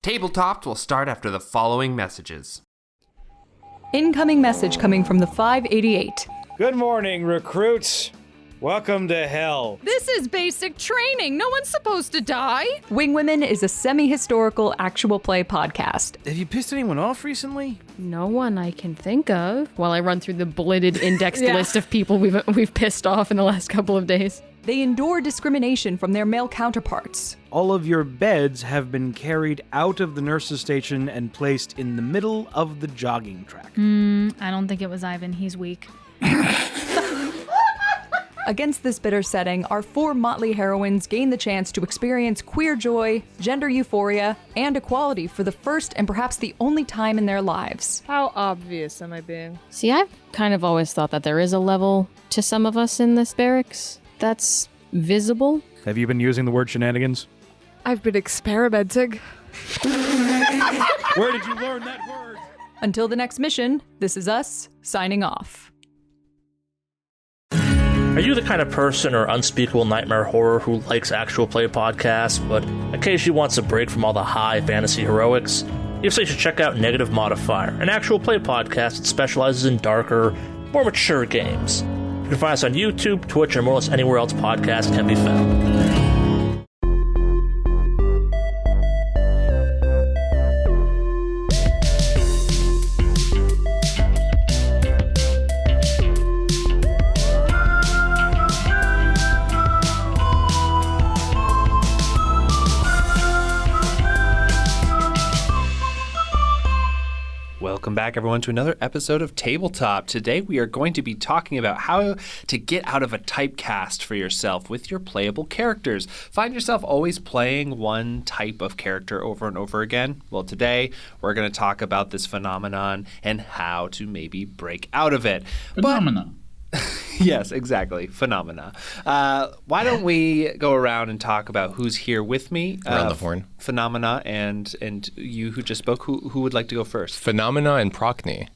Tabletop will start after the following messages. Incoming message coming from the 588. Good morning, recruits. Welcome to hell. This is basic training. No one's supposed to die. Wing Women is a semi-historical actual play podcast. Have you pissed anyone off recently? No one I can think of. While I run through the bulleted indexed list of people we've pissed off in the last couple of days. They endure discrimination from their male counterparts. All of your beds have been carried out of the nurse's station and placed in the middle of the jogging track. I don't think it was Ivan. He's weak. Against this bitter setting, our four motley heroines gain the chance to experience queer joy, gender euphoria, and equality for the first and perhaps the only time in their lives. How obvious am I being? See, I've kind of always thought that there is a level to some of us in this barracks that's visible. Have you been using the word shenanigans? I've been experimenting. Where did you learn that word? Until the next mission, this is us, signing off. Are you the kind of person or unspeakable nightmare horror who likes actual play podcasts, but occasionally wants a break from all the high fantasy heroics? If so, you should check out Negative Modifier, an actual play podcast that specializes in darker, more mature games. You can find us on YouTube, Twitch, and more or less anywhere else podcasts can be found. Welcome back, everyone, to another episode of Tabletop. Today, we are going to be talking about how to get out of a typecast for yourself with your playable characters. Find yourself always playing one type of character over and over again? Well, today, we're going to talk about this phenomenon and how to maybe break out of it. Yes, exactly. Phenomena. Why don't we go around and talk about who's here with me? Around the horn. Phenomena and you who just spoke. Who would like to go first? Phenomena and Procne,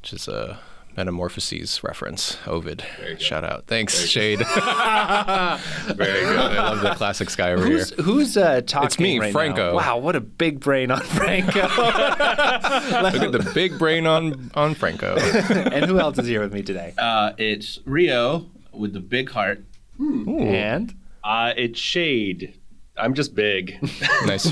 which is a Metamorphoses reference. Ovid. Shout out. Thanks, Shade. Very good. I love the classics guy over here. Who's talking It's me, right Franco. now? Wow, what a big brain on Franco. Look at the big brain on Franco. And who else is here with me today? It's Rio with the big heart. Ooh. And? It's Shade. I'm just big. Nice.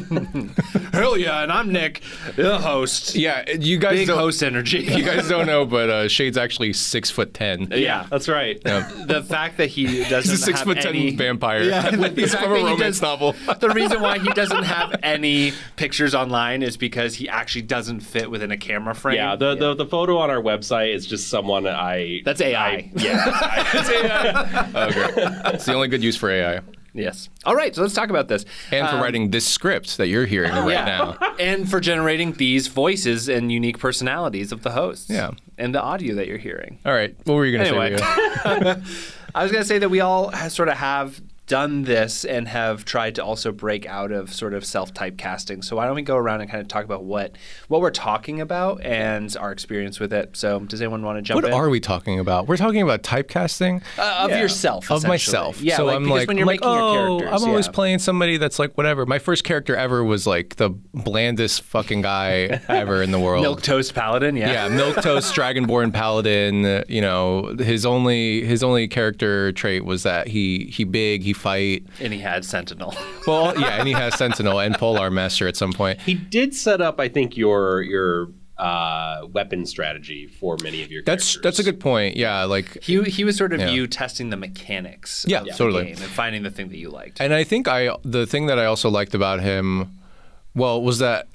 Hell yeah, and I'm Nick, the host. Yeah, you guys Big don't, host energy. You guys don't know, but Shade's actually 6'10". Yeah, that's right. Yeah. The fact that he doesn't He's a have 6'10" any... vampire. Yeah, He's from a romance novel. The reason why he doesn't have any pictures online is because he actually doesn't fit within a camera frame. Yeah, the photo on our website is just someone That's AI. It's AI. Oh, great. It's the only good use for AI. Yes. All right, so let's talk about this. And for writing this script that you're hearing right now. And for generating these voices and unique personalities of the hosts. Yeah. And the audio that you're hearing. All right, what were you going to Anyway. say, Rio? I was going to say that we all sort of have done this and have tried to also break out of sort of self-typecasting. So why don't we go around and kind of talk about what we're talking about and our experience with it. So does anyone want to jump in? What are we talking about? We're talking about typecasting? Of yourself, Of essentially. myself. Yeah, so like, I'm because like, when you're making your characters. I'm always playing somebody that's like whatever. My first character ever was like the blandest fucking guy ever in the world. Milquetoast Paladin, Yeah, Milquetoast Dragonborn Paladin. You know, his only character trait was that he big, he fight. And he had Sentinel. Well, yeah, and he has Sentinel and Polar Master at some point. He did set up, I think, your weapon strategy for many of your characters. That's a good point. Yeah, like He was sort of you testing the mechanics of the totally. game and finding the thing that you liked. And I think the thing that I also liked about him, was that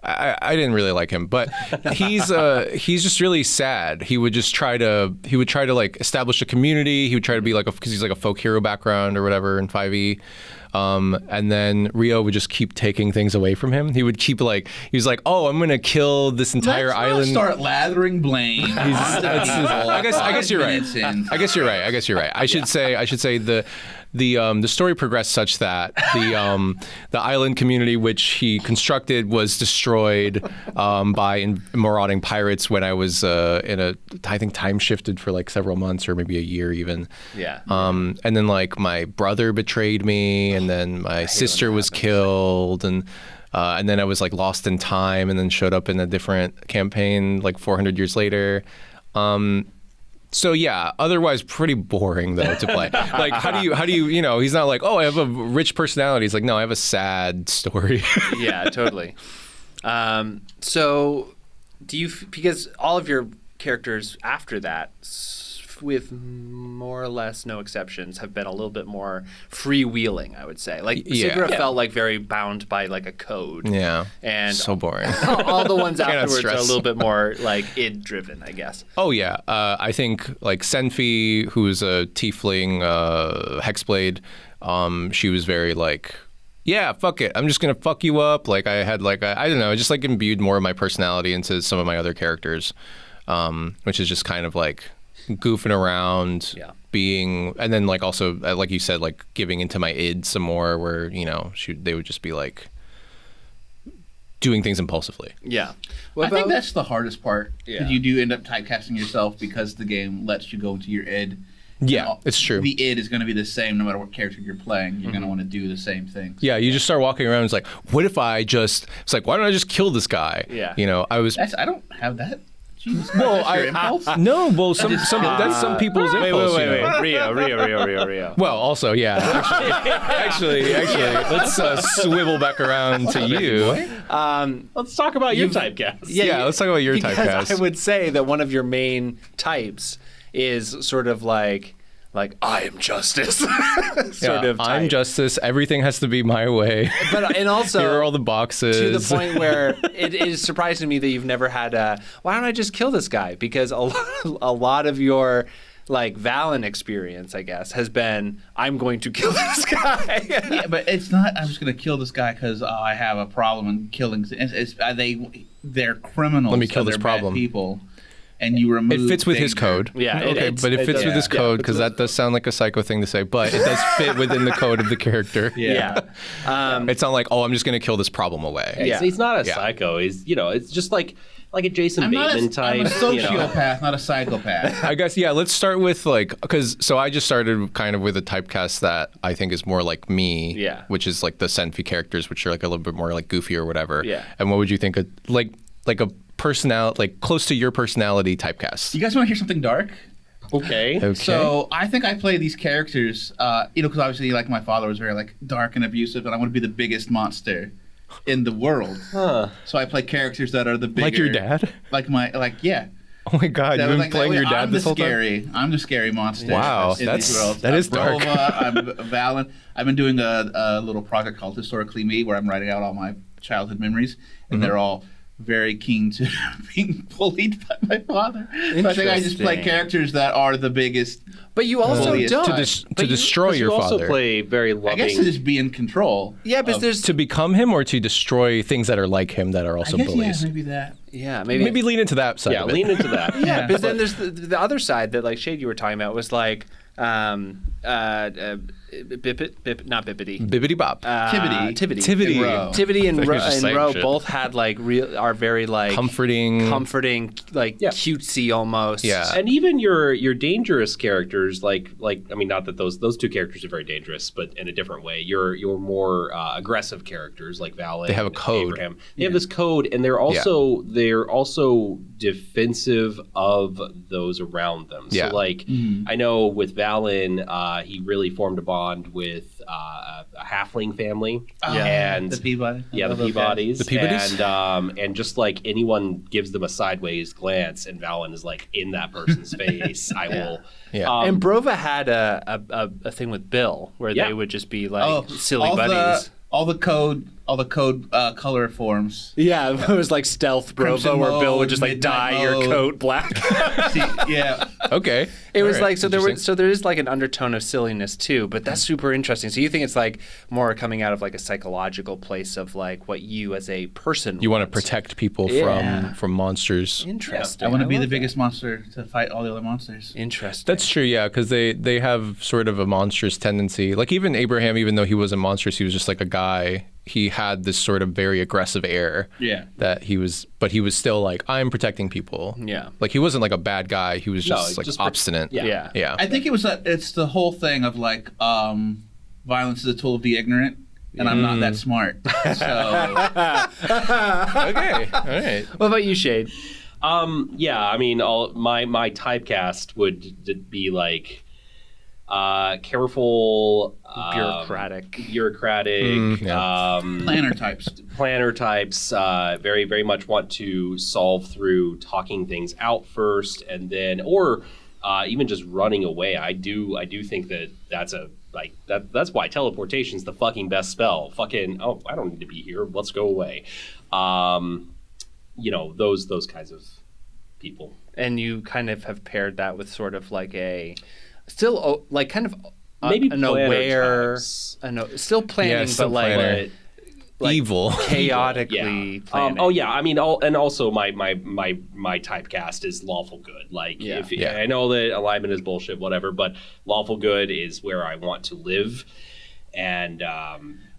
I didn't really like him, but he's just really sad. He would try to like establish a community. He would try to be like because he's like a folk hero background or whatever in 5e. And then Rio would just keep taking things away from him. He would keep he was like, oh, I'm gonna kill this entire island. Start lathering blame. I guess you're right. I guess you're right. I should say the story progressed such that the island community which he constructed was destroyed by marauding pirates when I was I think time shifted for like several months or maybe a year even. Yeah. And then like my brother betrayed me, and then my sister was killed, and and then I was like lost in time, and then showed up in a different campaign like 400 years later. So yeah, otherwise pretty boring though to play. Like how do you he's not like, oh, I have a rich personality. He's like, no, I have a sad story. Yeah, totally. So do you, because all of your characters after that, with more or less no exceptions, have been a little bit more freewheeling, I would say. Like Sigra felt like very bound by like a code. Yeah. And so boring. All the ones afterwards are a little bit more like id driven, I guess. Oh yeah. I think like Senfi, who's a tiefling hexblade, she was very like, yeah, fuck it, I'm just gonna fuck you up. Like I had like I don't know, just like imbued more of my personality into some of my other characters, which is just kind of like goofing around, being, and then like also like you said, like giving into my id some more, where they would just be like doing things impulsively. Yeah. I think that's the hardest part. Yeah. You do end up typecasting yourself because the game lets you go into your id. Yeah, it's true. The id is going to be the same no matter what character you're playing. You're going to want to do the same things. Yeah, you just start walking around. It's like, what if I just? It's like, why don't I just kill this guy? Yeah. I don't have that. Jesus, well, no. Well, that's some people's impulse. Wait. Rio. Well, also, yeah. Actually, let's swivel back around to you. Let's talk about your typecast. Yeah, let's talk about your typecast. I would say that one of your main types is sort of like I am justice. sort of type. I'm justice. Everything has to be my way. And also here are all the boxes. To the point where it is surprising to me that you've never had why don't I just kill this guy? Because a lot of your like Valen experience, I guess, has been I'm going to kill this guy. Yeah, but it's not I'm just going to kill this guy because I have a problem in killing. They're criminals. Let me kill this problem. Bad people. And you remove it fits with his code. Yeah. Okay, but it fits with his code because that does sound like a psycho thing to say, but it does fit within the code of the character. Yeah. It's not like, oh, I'm just going to kill this problem away. Yeah. He's not a psycho. He's, it's just like a Jason Bateman type. I'm a sociopath, not a psychopath. I guess, let's start with so I just started kind of with a typecast that I think is more like me, which is like the Senfi characters, which are like a little bit more like goofy or whatever. Yeah. And what would you think of like a personality, like close to your personality typecast? You guys want to hear something dark? Okay. So I think I play these characters, because obviously like my father was very like dark and abusive, and I want to be the biggest monster in the world. Huh. So I play characters that are the bigger. Like your dad? Yeah. Oh my God, you've been playing your dad this whole time? I'm the scary monster. Wow, in these worlds. that is dark. I'm Valen. I've been doing a little project called Historically Me, where I'm writing out all my childhood memories, and they're all very keen to being bullied by my father. So I think I just play characters that are the biggest. But you also don't. To destroy your father. You also play very loving. I guess to just be in control. Yeah, but there's to become him or to destroy things that are like him that are also bullies. Yeah, maybe that. Yeah, maybe lean into that side. Yeah, of it. lean into that. Yeah, but then there's the other side that like Shade you were talking about was like not Bippity. Bibbidi Bop. Tibbity and Ro both had like are very like comforting, like cutesy almost. Yeah. And even your dangerous characters, like I mean, not that those two characters are very dangerous, but in a different way. Your more aggressive characters like Valen. They have a code. Abraham. They have this code, and they're also defensive of those around them. Yeah. So like I know with Valen, he really formed a bond with a halfling family, and the Peabody. Yeah, the Peabodys. The Peabodys? And just like anyone gives them a sideways glance, and Valen is like in that person's face, I will. Yeah. And Brova had a thing with Bill where they would just be like silly buddies. All the code color forms. Yeah, it was like stealth Brova where Bill would just like dye your coat black. Yeah. Okay. It was like there is like an undertone of silliness too, but that's super interesting. So you think it's like more coming out of like a psychological place of like what you as a person want to protect people from monsters. Interesting. I want to be the biggest monster to fight all the other monsters. Interesting. That's true, yeah, because they have sort of a monstrous tendency. Like even Abraham, even though he wasn't monstrous, he was just like a guy. He had this sort of very aggressive air. Yeah. That he was still like, I'm protecting people. Yeah. Like he wasn't like a bad guy. He was just obstinate. Yeah. I think it's the whole thing of like violence is a tool of the ignorant. and I'm not that smart. So Okay, all right. What about you, Shade? Yeah, I mean, my typecast would be like careful, Bureaucratic. planner types. Very, very much want to solve through talking things out first, and then, or even just running away. I do think that's that's why teleportation's the fucking best spell. Fucking, oh, I don't need to be here. Let's go away. Those kinds of people. And you kind of have paired that with sort of like a still like kind of maybe an aware, types. still planning, still but like. planner. Like Evil. chaotically planning. I mean, and also my typecast is lawful good. Like, I know that alignment is bullshit, whatever, but lawful good is where I want to live, and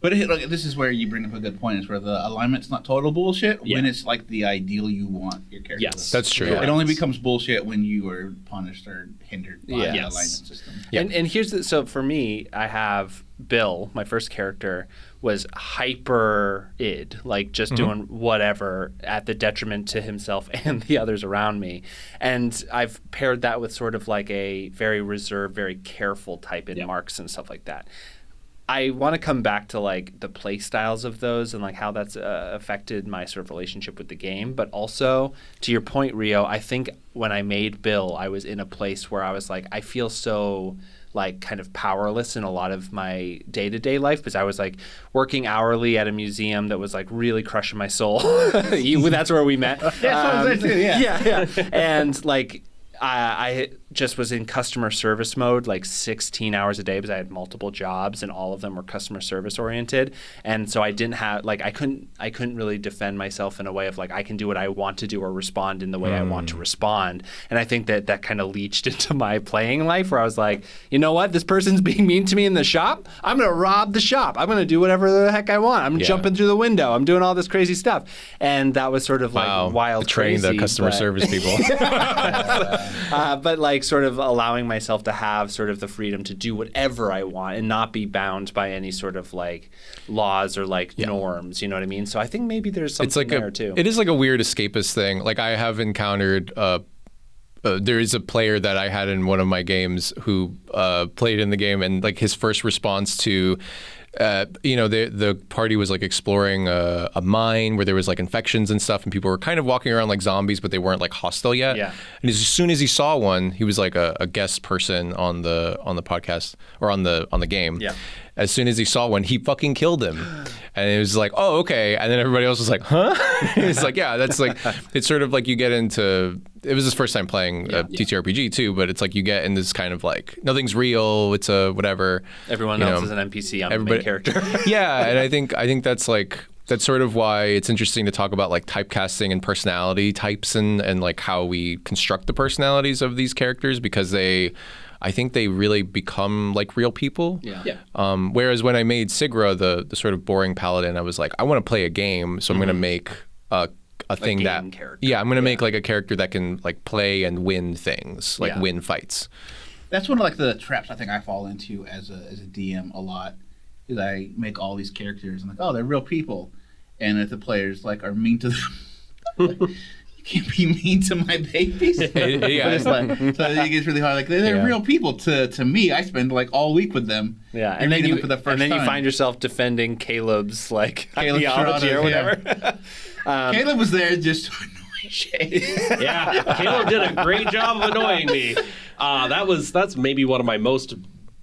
But this is where you bring up a good point. Is where the alignment's not total bullshit when it's like the ideal you want your character. Yes, to. That's true. It only becomes bullshit when you are punished or hindered by the alignment system. And here's so for me, I have Bill, my first character, was hyper id, like just doing whatever at the detriment to himself and the others around me. And I've paired that with sort of like a very reserved, very careful type in marks and stuff like that. I want to come back to like the play styles of those and like how that's affected my sort of relationship with the game. But also to your point, Rio, I think when I made Bill, I was in a place where I was like, I feel so like kind of powerless in a lot of my day-to-day life because I was like working hourly at a museum that was like really crushing my soul. That's where we met. Yeah. And like I just was in customer service mode like 16 hours a day because I had multiple jobs and all of them were customer service oriented. And so I didn't have like I couldn't really defend myself in a way of like I can do what I want to do or respond in the way I want to respond. And I think that kind of leached into my playing life where I was like, you know what, this person's being mean to me in the shop. I'm gonna rob the shop. I'm gonna do whatever the heck I want. I'm jumping through the window. I'm doing all this crazy stuff. And that was sort of like wild, betraying crazy, the customer service people. But like sort of allowing myself to have sort of the freedom to do whatever I want and not be bound by any sort of like laws or like norms, you know what I mean? So I think maybe there's something there too. It is like a weird escapist thing. Like I have encountered there is a player that I had in one of my games who played in the game and like his first response to the party was like exploring a mine where there was like infections and stuff, and people were kind of walking around like zombies, but they weren't like hostile yet. Yeah. And as soon as he saw one, he was like a guest person on the podcast or on the game. Yeah. As soon as he saw one, he fucking killed him. And it was like, oh, okay. And then everybody else was like, huh? It's like, yeah, that's like, it's sort of like you get into, it was his first time playing TTRPG too, but it's like you get in this kind of like, nothing's real, it's a whatever. Everyone else is an NPC, I'm the main character. Yeah, and I think that's like, that's sort of why it's interesting to talk about like typecasting and personality types and like how we construct the personalities of these characters because I think they really become like real people. Yeah. Whereas when I made Sigra, the sort of boring paladin, I was like, I want to play a game, so I'm going to make a thing that character. Yeah, I'm going to make like a character that can like play and win things, like win fights. That's one of like the traps I think I fall into as a DM a lot. Is I make all these characters and like, oh, they're real people, and if the players like are mean to them. You can't be mean to my babies. So it gets really hard. Like they're real people to me. I spend like all week with them. Yeah, and then you for the first time. You find yourself defending Caleb's like ideology or whatever. Caleb was there just to annoy Shay. Yeah, Caleb did a great job of annoying me. That's maybe one of my most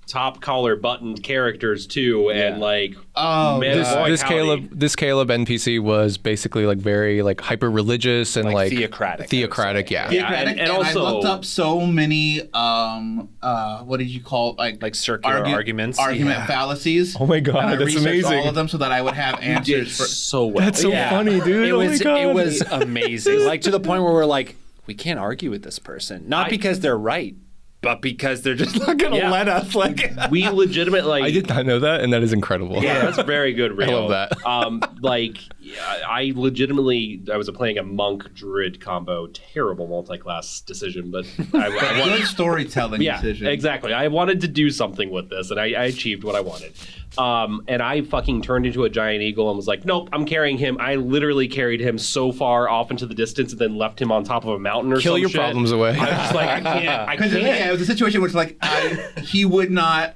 top collar buttoned characters too, and like this Caleb NPC was basically like very like hyper religious and like theocratic. Theocratic, and also I looked up so many what did you call like circular argument fallacies. Oh my god, and I that's amazing! All of them so that I would have answers for so well. That's so funny, dude. It was amazing. Like to the point where we're like, we can't argue with this person, not because they're right, but because they're just not going to let us. Like we legitimately, like, I did not know that, and that is incredible. Yeah, that's very good. Real. I love that. Like Yeah, I was playing a monk druid combo, terrible multi-class decision, but I wanted Good storytelling decision. Exactly. I wanted to do something with this, and I achieved what I wanted. And I fucking turned into a giant eagle and was like, nope, I'm carrying him. I literally carried him so far off into the distance and then left him on top of a mountain or Kill some your shit. problems away. I was just like, I can't. Because it was a situation where it's like he would not.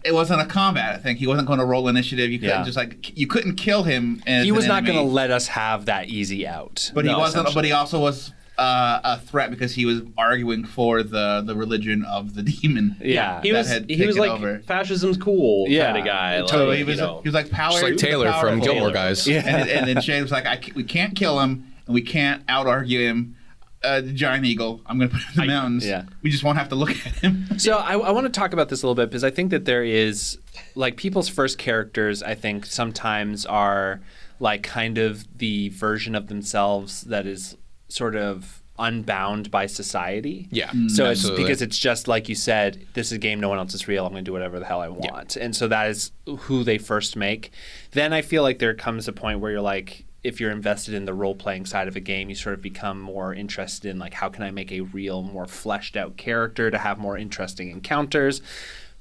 It wasn't a combat. I think he wasn't going to roll initiative. You couldn't just like you couldn't kill him. As He was not going to let us have that easy out. But he wasn't. But he also was a threat because he was arguing for the religion of the demon. Yeah, he was like over. Fascism's cool kind of guy. Totally. Like, he was like power. Just like Taylor from Gilmore Guys. Yeah. And then Shane was like, we can't kill him and we can't out argue him. The giant eagle. I'm going to put him in the mountains. Yeah. We just won't have to look at him. So I want to talk about this a little bit because I think that there is like people's first characters. I think sometimes are like kind of the version of themselves that is sort of unbound by society. Yeah. So absolutely. it's because it's just like you said, this is a game, no one else is real. I'm going to do whatever the hell I want. And so that is who they first make. Then I feel like there comes a point where you're like, if you're invested in the role-playing side of a game, you sort of become more interested in like, how can I make a real, more fleshed out character to have more interesting encounters?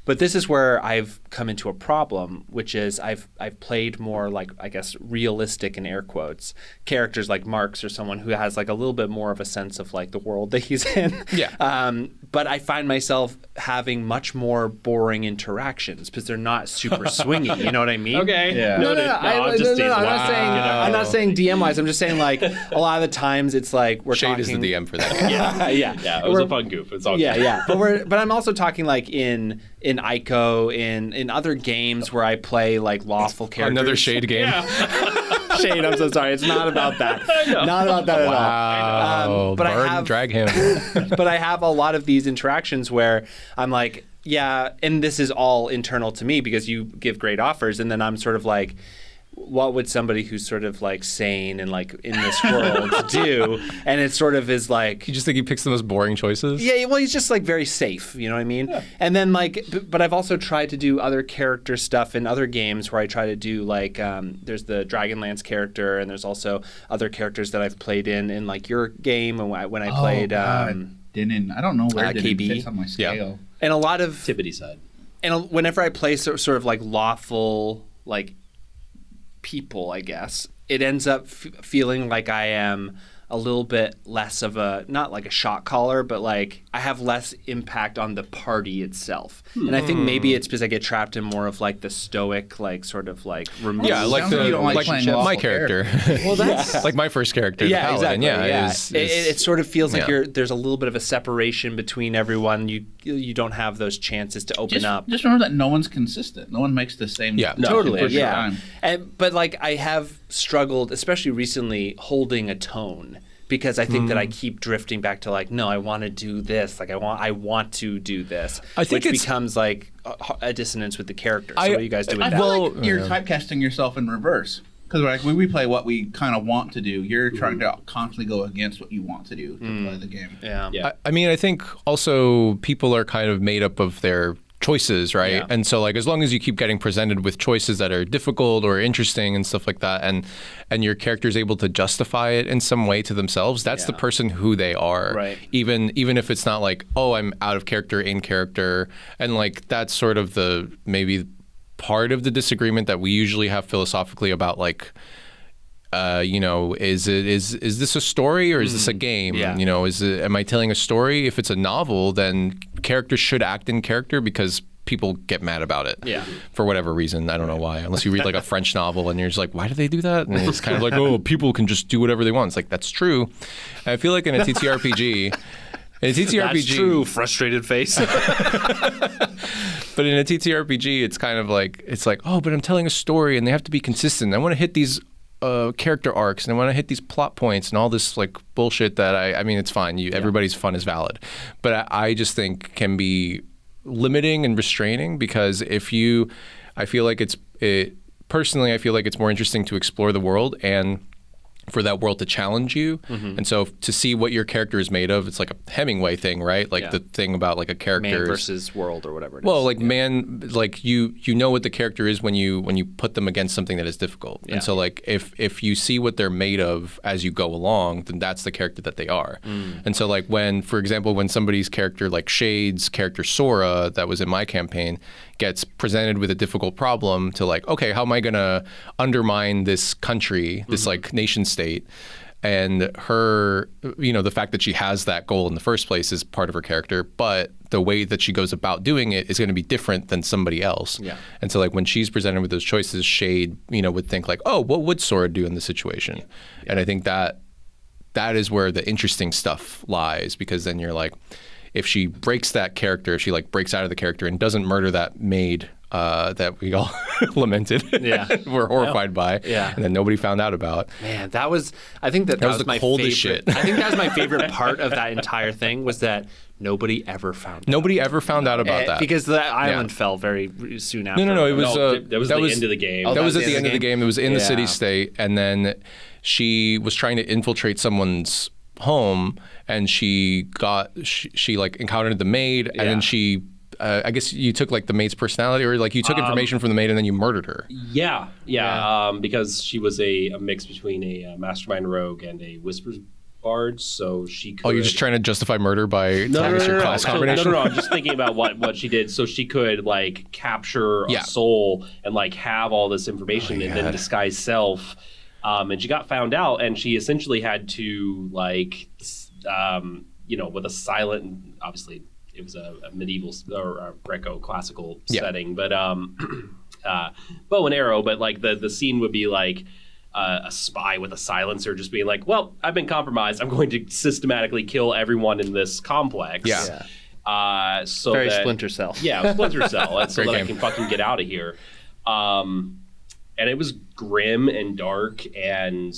But this is where I've come into a problem, which is I've played more like, I guess, realistic in air quotes characters like Marks or someone who has like a little bit more of a sense of like the world that he's in. Yeah. But I find myself having much more boring interactions because they're not super swingy. You know what I mean? Okay. Yeah. No, I'm not saying DM wise. I'm just saying like a lot of the times it's like we're Shade talking. is the DM for that. Yeah, it was a fun goof. It's all good. Yeah. But I'm also talking like in ICO, in other games where I play like lawful characters. Another Shade game. Shade, I'm so sorry. It's not about that. Not about that at all. Wow. But Burn, drag him. but I have a lot of these interactions where I'm like, yeah, and this is all internal to me because you give great offers, and then I'm sort of like, what would somebody who's sort of like sane and like in this world do? And it sort of is like, You just think he picks the most boring choices? yeah, well, he's just like very safe, you know what I mean? Yeah. And then like, but I've also tried to do other character stuff in other games where I try to do like, there's the Dragonlance character, and there's also other characters that I've played in like your game and when I played Didn't I don't know where it KB. fits on my scale. and a lot of Tippity side. and whenever I play sort of like lawful like people, I guess, it ends up feeling like I am a little bit less of a, not like a shot caller, but like I have less impact on the party itself. And I think maybe it's because I get trapped in more of like the stoic, like sort of like remote. Yeah, like Sounds like you don't like like playing my lawful character. Well, that's like my first character, the Paladin. exactly. Yeah, It sort of feels like yeah. there's a little bit of a separation between everyone. You don't have those chances to open up. Just remember that no one's consistent. No one makes the same. Yeah. Totally, push yeah. time. But like I have struggled, especially recently, holding a tone because I think that I keep drifting back to like, no, I want to do this. Like I want to do this, I think which it's- becomes like a dissonance with the character. So what do you guys do with I that? feel like you're typecasting yourself in reverse. Because like when we play what we kind of want to do, you're trying to constantly go against what you want to do to play the game. Yeah. I mean, I think also people are kind of made up of their choices, right? Yeah. And so like as long as you keep getting presented with choices that are difficult or interesting and stuff like that, and your character is able to justify it in some way to themselves, that's the person who they are. Right. Even if it's not like, oh, I'm out of character, in character, and like that's sort of the maybe part of the disagreement that we usually have philosophically about like is this a story or is this a game? Yeah. Am I telling a story? If it's a novel, then characters should act in character because people get mad about it. Yeah. For whatever reason. I don't know why. Unless you read like a French novel and you're just like, why do they do that? And it's kind of like, oh, people can just do whatever they want. It's like, that's true. And I feel like in a TTRPG... That's true, frustrated face. But in a TTRPG, it's kind of like, oh, but I'm telling a story and they have to be consistent. I want to hit these character arcs and I want to hit these plot points and all this like bullshit that I mean, it's fine. Everybody's fun is valid. But I just think can be limiting and restraining because personally, I feel like it's more interesting to explore the world and for that world to challenge you. And so to see what your character is made of, it's like a Hemingway thing, right? Like the thing about like a character Man versus world or whatever it is. Well, like man, like you know what the character is when you put them against something that is difficult. And so like if you see what they're made of as you go along, then that's the character that they are. And so like when, for example, when somebody's character like Shade's character Sora that was in my campaign gets presented with a difficult problem to like, okay, how am I going to undermine this country, this like nation state? And her, you know, the fact that she has that goal in the first place is part of her character, but the way that she goes about doing it is going to be different than somebody else. And so like when she's presented with those choices, Shade, you know, would think like, oh, what would Sora do in this situation? And I think that is where the interesting stuff lies, because then you're like, if she breaks that character, if she like breaks out of the character and doesn't murder that maid that we all lamented, we're horrified by, and then nobody found out about. Man, that was, I think that was the my coldest favorite. shit. I think that was my favorite part of that entire thing was that nobody ever found out about that. Because the island fell very soon after. No, it was that was the end of the game. That was at the end of the game. It was in the city state, and then she was trying to infiltrate someone's home, and she like encountered the maid, and then she I guess you took like the maid's personality, or like you took information from the maid and then you murdered her. Because she was a mix between a mastermind rogue and a whispers bard, so she could... Oh, you're just trying to justify murder by telling us your class combination? No, I'm just thinking about what she did. So she could like capture a soul and like have all this information and then disguise self. And she got found out, and she essentially had to like, you know, with a silent, obviously it was a medieval or a Greco classical setting, but bow and arrow. But like the scene would be like a spy with a silencer just being like, well, I've been compromised. I'm going to systematically kill everyone in this complex. So very that, Splinter Cell. Yeah, Splinter Cell. And so that I can fucking get out of here. And it was grim and dark, and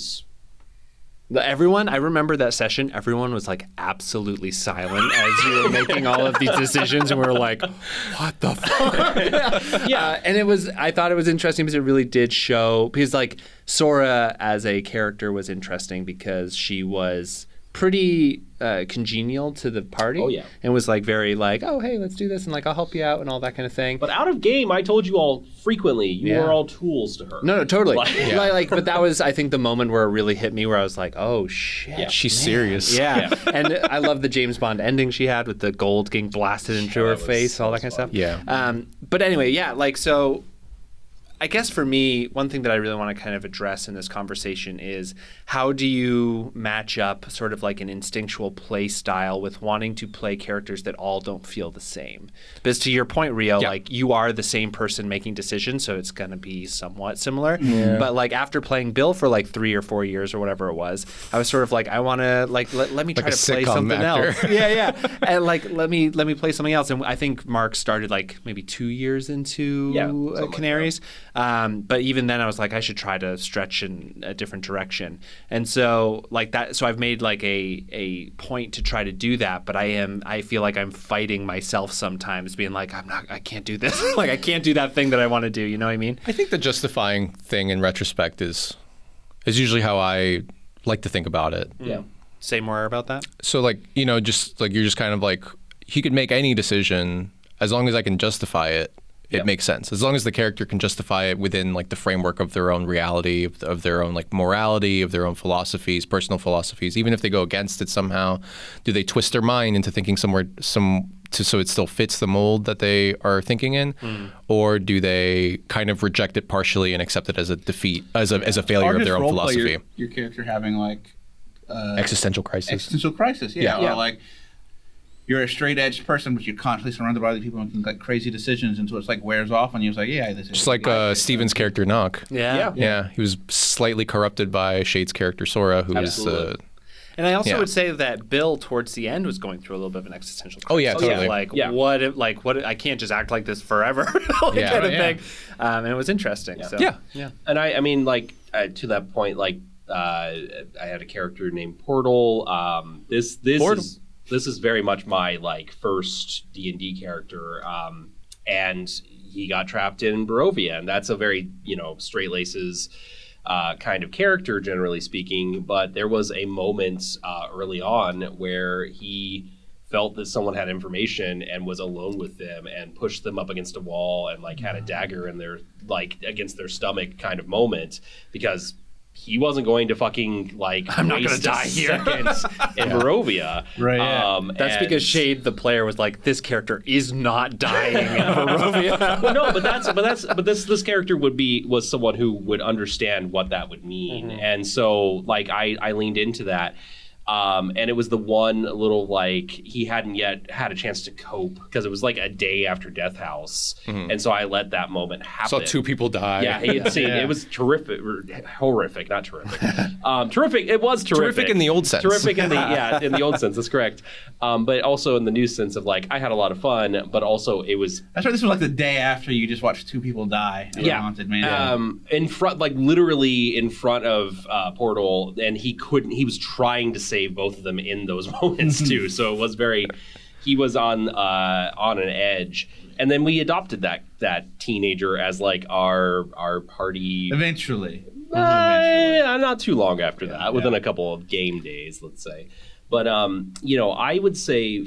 I remember that session, everyone was like absolutely silent as you were making all of these decisions, and we were like, what the fuck? And I thought it was interesting because it really did show, because like Sora as a character was interesting because she was pretty congenial to the party. And was like very like, oh, hey, let's do this, and like I'll help you out and all that kind of thing. But out of game, I told you all frequently, you were all tools to her. No, totally. But that was, I think, the moment where it really hit me, where I was like, oh shit, she's serious. And I love the James Bond ending she had with the gold getting blasted into her face, all that kind of stuff. But anyway, like so. I guess for me, one thing that I really want to kind of address in this conversation is how do you match up sort of like an instinctual play style with wanting to play characters that all don't feel the same? Because to your point, Rio, like you are the same person making decisions, so it's going to be somewhat similar. But like after playing Bill for like 3 or 4 years or whatever it was, I was sort of like, I want to like let me try to play something else. And like let me play something else. And I think Mark started like maybe 2 years into Canaries. But even then I was like, I should try to stretch in a different direction. And so like that, so I've made like a point to try to do that, but I feel like I'm fighting myself sometimes, being like, I can't do this. Like I can't do that thing that I want to do. You know what I mean? I think the justifying thing in retrospect is usually how I like to think about it. Say more about that. So like, you know, just like you're just kind of like, he could make any decision as long as I can justify it. It makes sense. As long as the character can justify it within like the framework of their own reality, of their own like morality, of their own philosophies, personal philosophies, even if they go against it somehow, do they twist their mind into thinking so it still fits the mold that they are thinking in? Or do they kind of reject it partially and accept it as a defeat, as a failure of their own philosophy? Your character having like existential crisis. Or like you're a straight edge person, but you're constantly surrounded by other people making like crazy decisions, and so it's like wears off, and you're like, this is just like Steven's character Nock. He was slightly corrupted by Shade's character Sora, who was. And I also would say that Bill, towards the end, was going through a little bit of an existential crisis. Oh yeah, totally. What? I can't just act like this forever, kind of thing. And it was interesting. And I mean, like to that point, like I had a character named Portal. This is very much my like first D&D character, and he got trapped in Barovia, and that's a very straight laces kind of character, generally speaking. But there was a moment early on where he felt that someone had information and was alone with them and pushed them up against a wall and like had a dagger in their like against their stomach kind of moment, because he wasn't going to fucking like I'm not going to die here in Barovia. Right. Yeah. That's because Shade, the player, was like, this character is not dying in Barovia. Well, no, but this character was someone who would understand what that would mean, and so like I leaned into that. And it was the one little like he hadn't yet had a chance to cope because it was like a day after Death House, and so I let that moment happen. Saw 2 people die. Yeah, he had seen it was terrific, horrific, not terrific. Terrific. It was terrific. Terrific in the old sense. Terrific in the old sense. That's correct. But also in the new sense of like I had a lot of fun, but also it was. That's right. This was like the day after you just watched 2 people die. In a haunted mansion. In front, like literally in front of Portal, and he couldn't. He was trying to save both of them in those moments too. So it was he was on an edge. And then we adopted that teenager as like our party. Eventually. Yeah, not too long after that, within a couple of game days, let's say. But I would say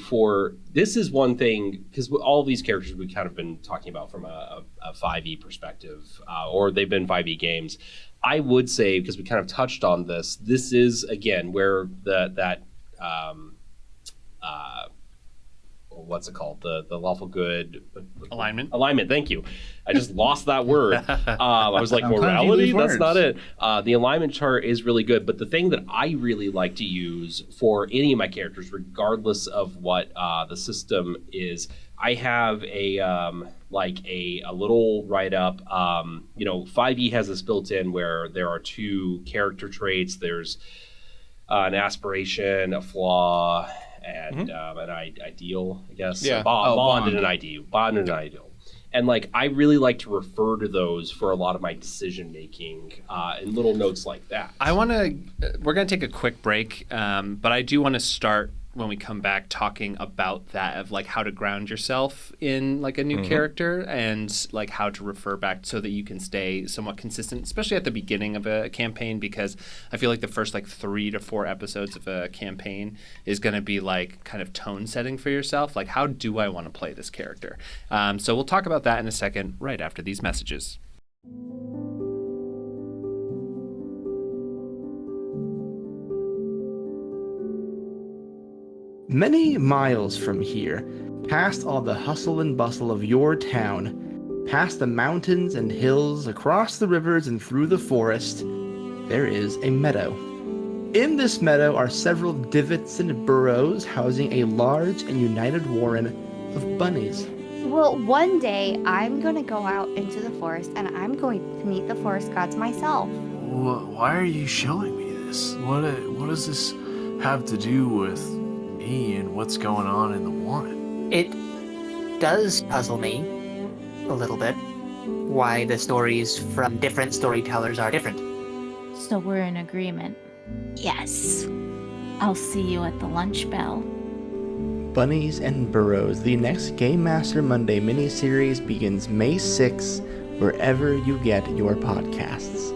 this is one thing, because all of these characters we've kind of been talking about from a 5e perspective, or they've been 5e games. I would say, because we kind of touched on this is again where what's it called? The lawful good Alignment. Alignment. Thank you. I just lost that word. I was like, morality? That's not it. The alignment chart is really good, but the thing that I really like to use for any of my characters, regardless of what the system is, I have a little write-up. 5e has this built in where there are 2 character traits. There's an aspiration, a flaw, and an ideal, I guess. Yeah. Bond and an ideal. Bond and an ideal. And like I really like to refer to those for a lot of my decision making and little notes like that. We're gonna take a quick break, but I do want to start when we come back talking about that, of like how to ground yourself in like a new character and like how to refer back so that you can stay somewhat consistent, especially at the beginning of a campaign, because I feel like the first like 3 to 4 episodes of a campaign is going to be like kind of tone setting for yourself. Like, how do I want to play this character? So we'll talk about that in a second, right after these messages. Many miles from here, past all the hustle and bustle of your town, past the mountains and hills, across the rivers and through the forest, there is a meadow. In this meadow are several divots and burrows housing a large and united warren of bunnies. Well, one day I'm going to go out into the forest and I'm going to meet the forest gods myself. Why are you showing me this? What does this have to do with and what's going on in the warren? It does puzzle me a little bit why the stories from different storytellers are different. So we're in agreement. Yes. I'll see you at the lunch bell. Bunnies and Burrows, the next Game Master Monday miniseries begins May 6th, wherever you get your podcasts.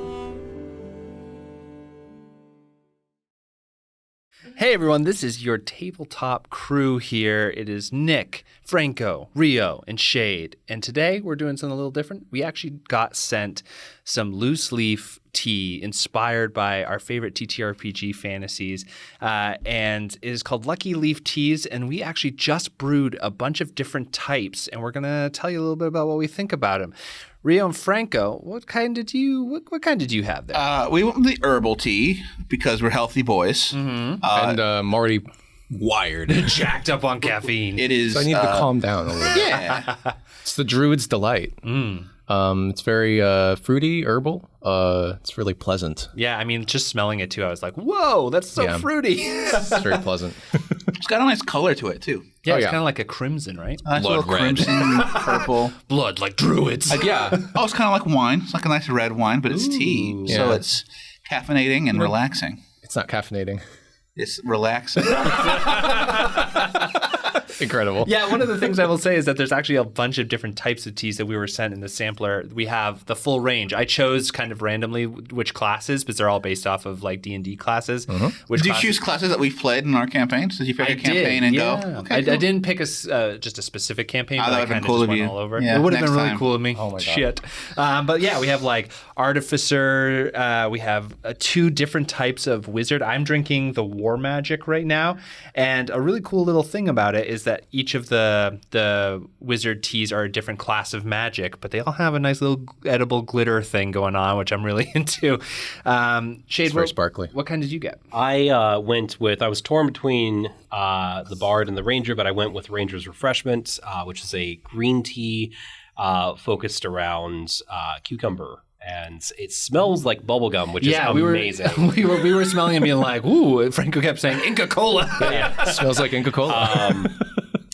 Hey everyone, this is your tabletop crew here. It is Nick, Franco, Rio, and Shade. And today we're doing something a little different. We actually got sent some loose leaf tea inspired by our favorite TTRPG fantasies. And it is called Lucky Leaf Teas. And we actually just brewed a bunch of different types. And we're going to tell you a little bit about what we think about them. Rio and Franco, what kind did you have there? We went with the herbal tea because we're healthy boys. And I'm already wired. Jacked up on caffeine. It is. So I need to calm down a little bit. Yeah. It's the Druid's Delight. It's very fruity, herbal. It's really pleasant. Yeah, I mean, just smelling it too, I was like, whoa, that's so fruity. It's very pleasant. It's got a nice color to it too. Yeah, it's kind of like a crimson, right? Nice little crimson, purple. Blood like druids. Yeah. Oh, it's kind of like wine. It's like a nice red wine, but it's tea. Yeah. So it's caffeinating and relaxing. It's not caffeinating. It's relaxing. Incredible. Yeah, one of the things I will say is that there's actually a bunch of different types of teas that we were sent in the sampler. We have the full range. I chose kind of randomly which classes, because they're all based off of like D&D classes. Did you choose classes that we've played in our campaigns? Did you pick a campaign and go? Okay, I cool. didn't pick just a specific campaign, but that I would've been kind of cool just of went you. all over. Yeah, It would have next been really time. cool of me. Oh my God. Shit. But yeah, we have like Artificer. We have 2 different types of wizard. I'm drinking the War Magic right now. And a really cool little thing about it is that each of the wizard teas are a different class of magic, but they all have a nice little edible glitter thing going on, which I'm really into. Shade, It's very sparkly. What kind did you get? I was torn between the Bard and the Ranger, but I went with Ranger's Refreshment, which is a green tea focused around cucumber. And it smells like bubblegum, which is amazing. We were smelling and being like, ooh, Franco kept saying Inca Cola. Smells like Inca Cola.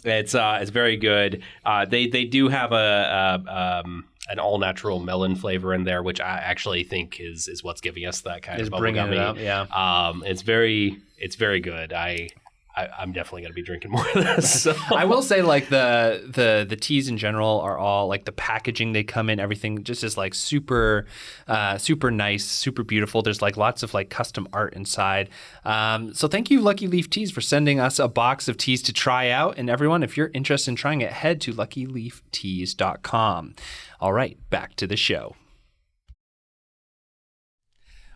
It's very good. They do have an all natural melon flavor in there, which I actually think is what's giving us that kind of bringing it up, bubblegummy. It's very good. I'm definitely going to be drinking more of this. So. I will say, like, the teas in general are all, like, the packaging they come in, everything just is, like, super nice, super beautiful. There's, like, lots of, like, custom art inside. So thank you, Lucky Leaf Teas, for sending us a box of teas to try out. And everyone, if you're interested in trying it, head to luckyleafteas.com. All right, back to the show.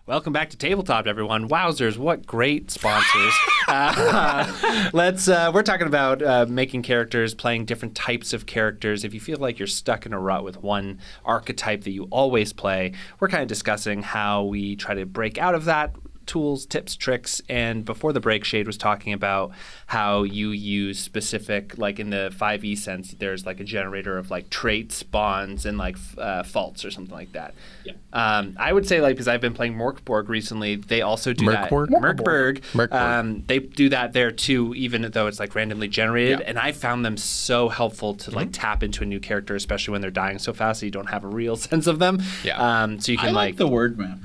Welcome back to Tabletop, everyone. Wowzers, what great sponsors. We're talking about making characters, playing different types of characters. If you feel like you're stuck in a rut with one archetype that you always play, we're kind of discussing how we try to break out of that. Tools, tips, tricks, and before the break, Shade was talking about how you use specific, like in the 5e sense, there's like a generator of like traits, bonds, and like faults or something like that. Yeah. I would say, like, because I've been playing Morkborg recently, they also do Merkborg? that. Merkborg. Merkborg. They do that there too, even though it's like randomly generated. Yeah. And I found them so helpful to like tap into a new character, especially when they're dying so fast, so you don't have a real sense of them. Yeah. So you can I like the word map.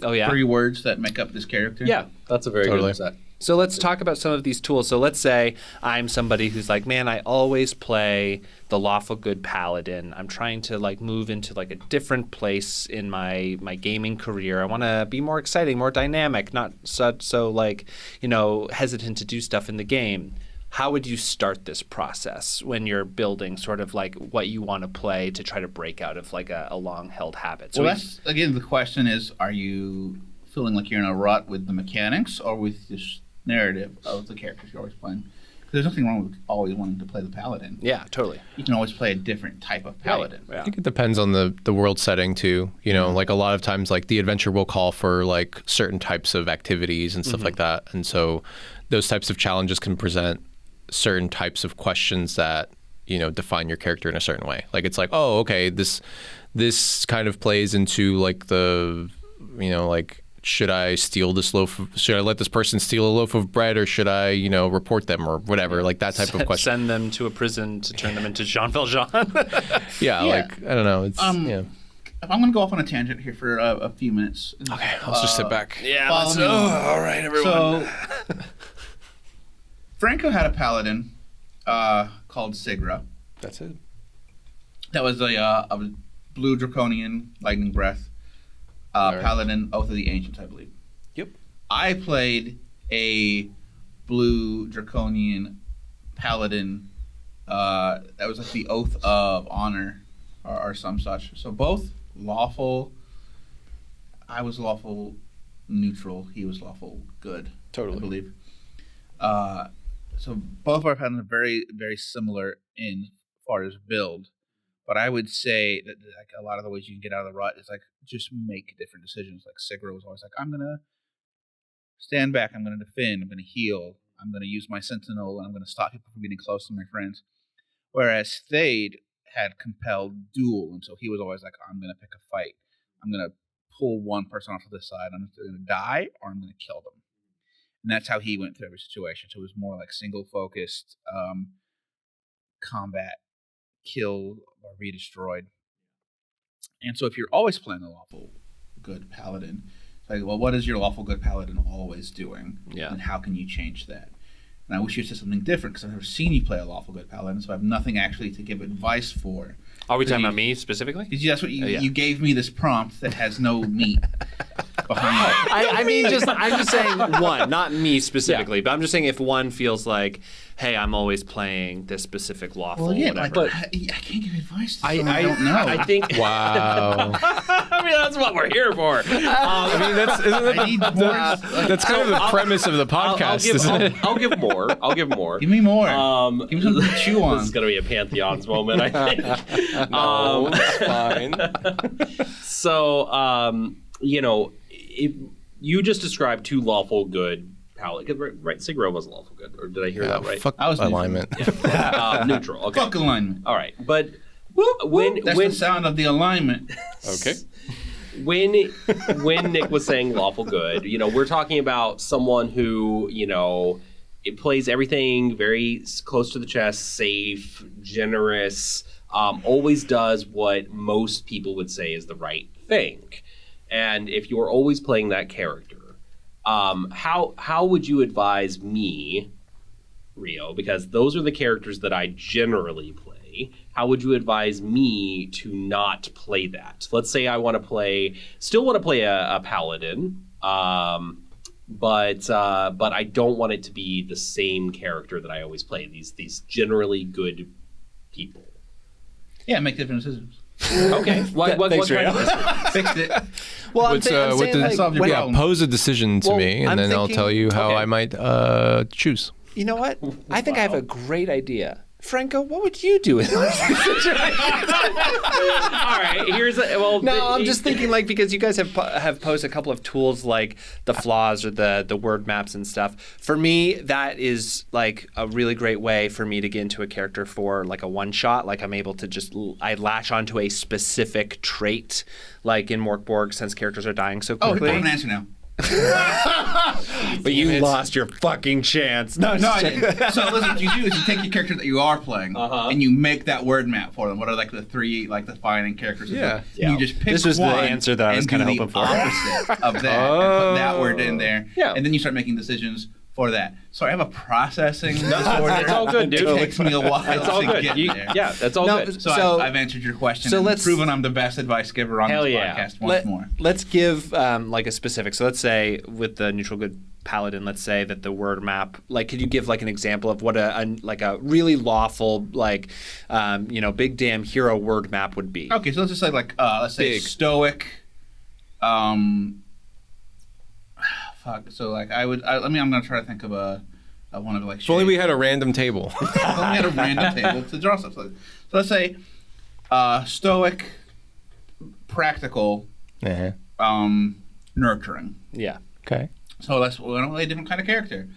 Oh, yeah? 3 words that make up this character. Yeah, that's a very good set. So let's talk about some of these tools. So let's say I'm somebody who's like, man, I always play the lawful good paladin. I'm trying to like move into like a different place in my gaming career. I want to be more exciting, more dynamic, not so like, hesitant to do stuff in the game. How would you start this process when you're building sort of like what you want to play to try to break out of like a long-held habit? So that's, again, the question is, are you feeling like you're in a rut with the mechanics or with this narrative of the characters you're always playing? Because there's nothing wrong with always wanting to play the paladin. Yeah, totally. You can always play a different type of paladin. Right. Yeah. I think it depends on the world setting too. Like a lot of times, like the adventure will call for like certain types of activities and stuff like that. And so those types of challenges can present certain types of questions that define your character in a certain way. Like it's like, oh, okay, this kind of plays into like the like, should I steal this loaf? Should I let this person steal a loaf of bread, or should I report them or whatever? Like that type of question. Send them to a prison to turn them into Jean Valjean. Yeah, like I don't know. It's If I'm going to go off on a tangent here for a few minutes. Okay, I'll just sit back. Yeah. All right, everyone. So Franco had a paladin called Sigra. That's it. That was a blue draconian lightning breath paladin, Oath of the Ancients, I believe. Yep. I played a blue draconian paladin that was like the Oath of Honor or some such. So both lawful. I was lawful neutral. He was lawful good. Totally. I believe. So both of our patterns are very, very similar in far as build, but I would say that like a lot of the ways you can get out of the rut is like just make different decisions. Like Sigra was always like, I'm gonna stand back, I'm gonna defend, I'm gonna heal, I'm gonna use my sentinel, and I'm gonna stop people from getting close to my friends. Whereas Thade had compelled duel, and so he was always like, I'm gonna pick a fight, I'm gonna pull one person off to the side, I'm either gonna die or I'm gonna kill them. And that's how he went through every situation. So it was more like single-focused combat, kill or be destroyed. And so if you're always playing a lawful good paladin, it's like, well, what is your lawful good paladin always doing? Yeah. And how can you change that? And I wish you said something different because I've never seen you play a lawful good paladin, so I have nothing actually to give advice for. Are we talking about me specifically? That's what you gave me this prompt that has no meat behind it. I'm just saying one, not me specifically, but I'm just saying if one feels like, hey, I'm always playing this specific lawful, whatever. But I can't give advice to someone I don't know. I think. Wow. I mean, that's what we're here for. That's kind of the premise of the podcast, isn't it? I'll give more. Give me more. Give me something to chew on. This is going to be a Pantheons moment, I think. No, it's fine. So, if you just described two lawful good paladins, right? Sigro was lawful good, or did I hear that right? Fuck I was alignment. Neutral. Okay. Fuck alignment. All right, but That's the sound of the alignment. Okay. When Nick was saying lawful good, we're talking about someone who, it plays everything very close to the chest, safe, generous, always does what most people would say is the right thing. And if you're always playing that character, how would you advise me, Rio, because those are the characters that I generally play, how would you advise me to not play that? Let's say I still want to play a paladin, but I don't want it to be the same character that I always play, these generally good people. Yeah, make different decisions. Okay. What kind of Fixed it. Well, pose a decision to me, and then I'll tell you how I might choose. You know what? I think I have a great idea. Franco, what would you do in this situation? All right, I'm just thinking, because you guys have posted a couple of tools like the flaws or the word maps and stuff. For me, that is a really great way for me to get into a character for a one shot. I'm able to I latch onto a specific trait, in Morkborg, since characters are dying so quickly. Oh, an answer now. But you lost your fucking chance. No, I didn't. So listen, what you do is you take your character that you are playing and you make that word map for them. What are the three defining characters? Yeah. You just pick this was one the answer that I was kind of hoping for. Opposite of that, and put that word in there. Yeah. And then you start making decisions for that. So I have a processing disorder. It's all good, dude. It takes me a while it's all to good. get there. Yeah, that's all good. So I've answered your question and proven I'm the best advice giver on this podcast once more. Let's give a specific. So let's say with the neutral good paladin, let's say that the word map, could you give an example of what a really lawful big damn hero word map would be? Okay, so let's just say let's say big. Stoic. Fuck. So I'm gonna try to think of one of If only we had a random table. If only we had a random table to draw stuff. So let's say stoic, practical, nurturing. Yeah. Okay. So we're gonna play a different kind of character.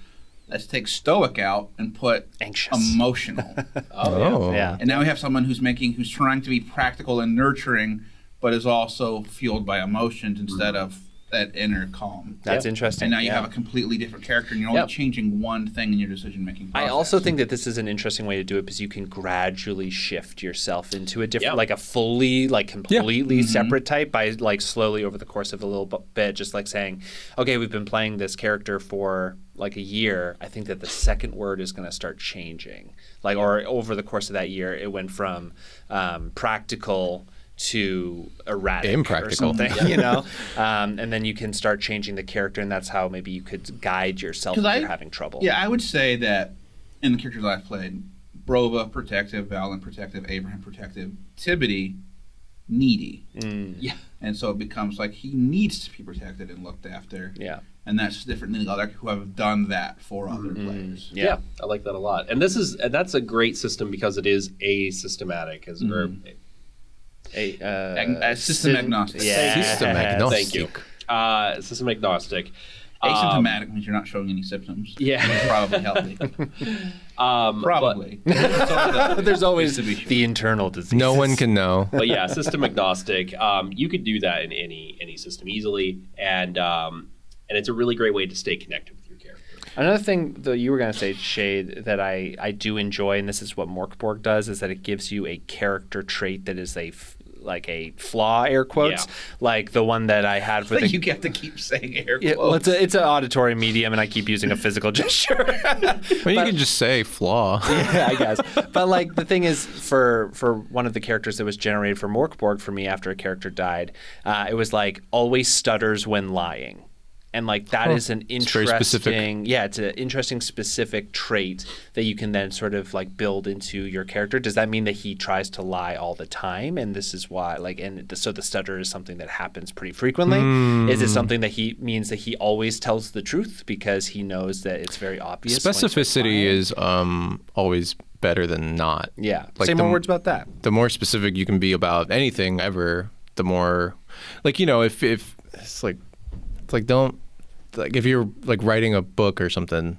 Let's take stoic out and put anxious, emotional. Yeah. And now we have someone who's trying to be practical and nurturing, but is also fueled by emotions instead of that inner calm. That's interesting. And now you have a completely different character, and you're only changing one thing in your decision-making process. I also think that this is an interesting way to do it because you can gradually shift yourself into a different, a fully, completely separate type by, slowly over the course of a little bit, just saying, okay, we've been playing this character for, a year. I think that the second word is going to start changing. Or over the course of that year, it went from practical to erratic impractical or something, and then you can start changing the character, and that's how maybe you could guide yourself if you're having trouble. Yeah, I would say that in the characters I've played, Brova, protective, Valen, protective, Abraham, protective, Tibety, needy. Yeah. And so it becomes he needs to be protected and looked after. Yeah. And that's different than the other who have done that for other players. Yeah, I like that a lot. And that's a great system because it is asystematic system agnostic. Yeah. System agnostic. Thank you. System agnostic. Asymptomatic means you're not showing any symptoms. Yeah. It's probably healthy. Probably. There's always the internal disease. No one can know. But yeah, system agnostic. You could do that in any system easily, and it's a really great way to stay connected with your character. Another thing that you were going to say, Shade, that I do enjoy, and this is what Morkborg does, is that it gives you a character trait that is a flaw, air quotes, like the one that I had with you have to keep saying air quotes. Well, it's an auditory medium, and I keep using a physical gesture. Well, you can just say flaw. Yeah, I guess. But like the thing is, for one of the characters that was generated for Morkborg for me after a character died, it was like always stutters when lying. And like that is an interesting, it's an interesting specific trait that you can then sort of like build into your character. Does that mean that he tries to lie all the time, and this is why so the stutter is something that happens pretty frequently? Is it something that he means that he always tells the truth because he knows that it's very obvious? Specificity is always better than not. Yeah. Say more words about that. The more specific you can be about anything ever, the more, like, if it's like don't. Like if you're like writing a book or something,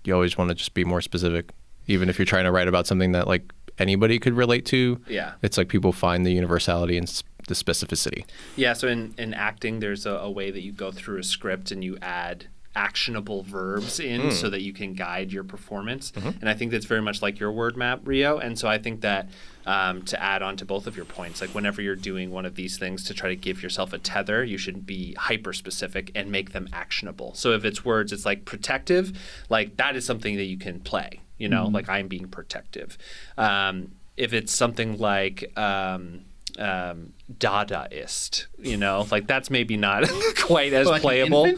you always want to just be more specific, even if you're trying to write about something that like anybody could relate to. Yeah, it's like people find the universality in the specificity. Yeah, so in acting, there's a way that you go through a script and you add actionable verbs in so that you can guide your performance. And I think that's very much like your word map, Rio. And so I think that to add on to both of your points, like whenever you're doing one of these things to try to give yourself a tether, you should be hyper specific and make them actionable. So if it's words, it's like protective, like that is something that you can play, like I'm being protective. If it's something like Dadaist, like that's maybe not quite as playable.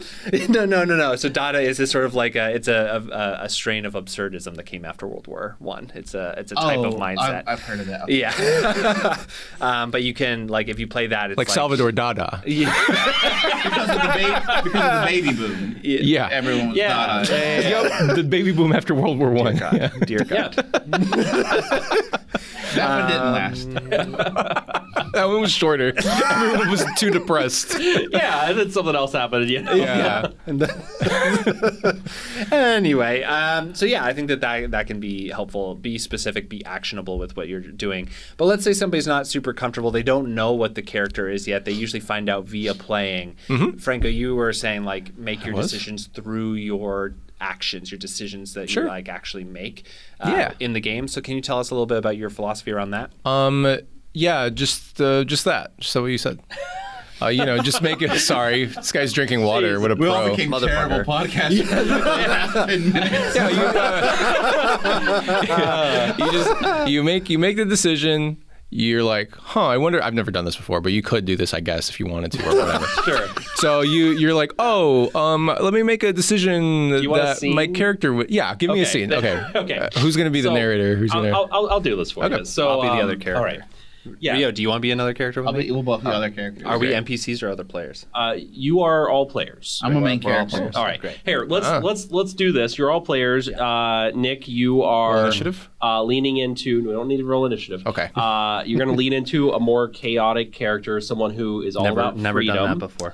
No. So Dada is sort of like it's a strain of absurdism that came after World War I. It's a type of mindset. I've heard of that. Okay. Yeah. But you can like if you play that, it's like Salvador Dada. Yeah. because of the baby boom. Yeah. Everyone was Dada. Yep. The baby boom after World War I. Dear God. That one didn't last. That one was shorter. Everyone was too depressed. Yeah, and then something else happened. Yeah. Anyway, so yeah, I think that can be helpful. Be specific, be actionable with what you're doing. But let's say somebody's not super comfortable. They don't know what the character is yet. They usually find out via playing. Franco, you were saying like make your decisions through your actions, your decisions that you like actually make in the game. So can you tell us a little bit about your philosophy around that? Yeah, just that. Just what you said. Just make it. Sorry, this guy's drinking water. What a we pro! all became terrible podcasters. You make the decision. You're like, I wonder. I've never done this before, but you could do this, I guess, if you wanted to or whatever. Sure. So you're like, let me make a decision that my character would. Yeah, give me a scene. Okay. Okay. Who's gonna be the narrator? Who's gonna? I'll do this for you. So I'll be the other character. All right. Yeah. Rio, do you want to be another character with me? We'll both be other characters. Are we NPCs or other players? You are all players. I'm a main character. All right, great. Here, let's do this. You're all players. Nick, you are initiative? Leaning into. We don't need to roll initiative. Okay. You're going to lean into a more chaotic character, someone who is all about never freedom. Done that before.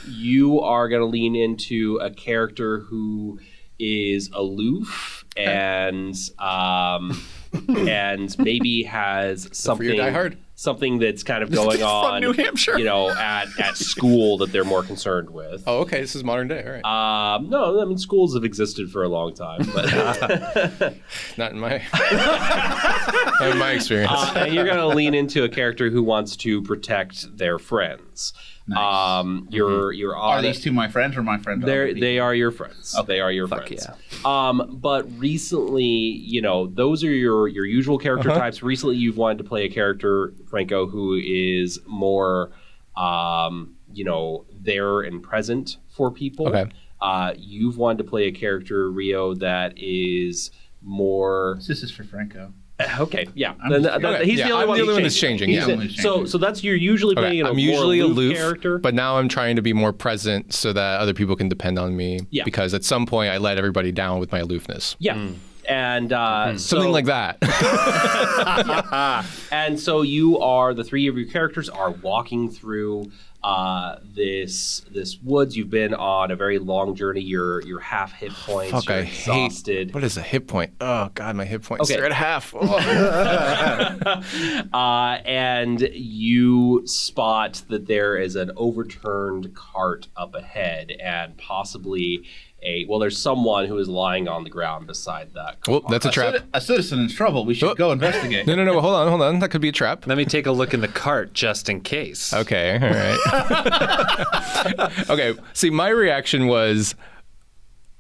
You are going to lean into a character who is aloof and maybe has something that's kind of going on from New Hampshire, at school that they're more concerned with. Oh, okay. This is modern day. All right. No, I mean schools have existed for a long time, but not in my experience. And you're going to lean into a character who wants to protect their friends. Nice. You're Are these two my friends or my friends? They are your friends. Okay. They are your friends. Yeah. But recently, those are your usual character types. Recently, you've wanted to play a character, Franco, who is more, there and present for people. Okay. You've wanted to play a character, Rio, that is more. This is for Franco. Okay, yeah. He's the only one that's changing. So that's you're usually playing I'm usually more aloof character, but now I'm trying to be more present so that other people can depend on me. Yeah. Because at some point I let everybody down with my aloofness. Yeah. And something like that. And so you are the three of your characters are walking through this woods. You've been on a very long journey. You're half hit points. Fuck, you're I exhausted. hate. What is a hit point? Oh God, my hit points are at half. And you spot that there is an overturned cart up ahead, and possibly there's someone who is lying on the ground beside that car. Oh, that's a trap. A citizen in trouble. We should go investigate. No. Hold on. That could be a trap. Let me take a look in the cart just in case. Okay. All right. Okay. See, my reaction was,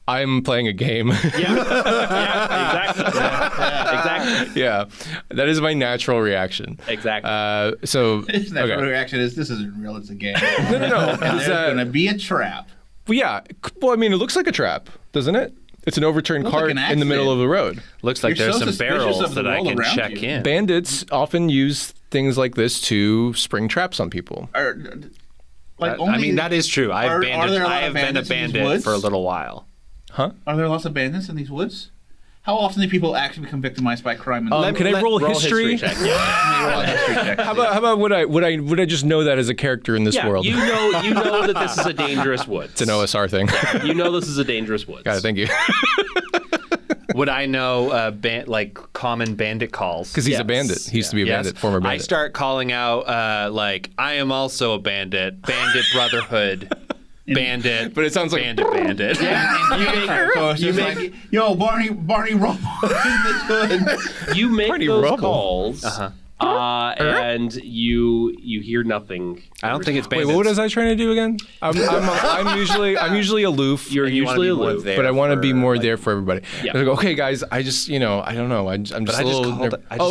I'm playing a game. Exactly. Yeah, that is my natural reaction. Exactly. His natural reaction is, this isn't real. It's a game. No. And there's going to be a trap. Well, yeah. Well, I mean, it looks like a trap, doesn't it? It's an overturned cart in the middle of the road. Looks like there's some barrels that I can check in. Bandits often use things like this to spring traps on people. I mean, that is true. I have been a bandit for a little while. Huh? Are there lots of bandits in these woods? How often do people actually become victimized by crime? Can I roll history? Check. Yeah. How about would I just know that as a character in this world? You know that this is a dangerous woods. It's an OSR thing. You know this is a dangerous woods. Got it. Thank you. Would I know common bandit calls? Because he's a bandit. He used to be a bandit, former bandit. I start calling out I am also a bandit. Bandit Brotherhood. Bandit, but it sounds like bandit. Yeah, you make yo Barney Rubble in this hood. You make Barney those Rubble. Calls, and you hear nothing. I don't think it's bandits. Wait, what was I trying to do again? I'm usually aloof. You're usually aloof, but I want to be more there for everybody. Yeah. Like, okay, guys, I just I don't know. I'm just a little.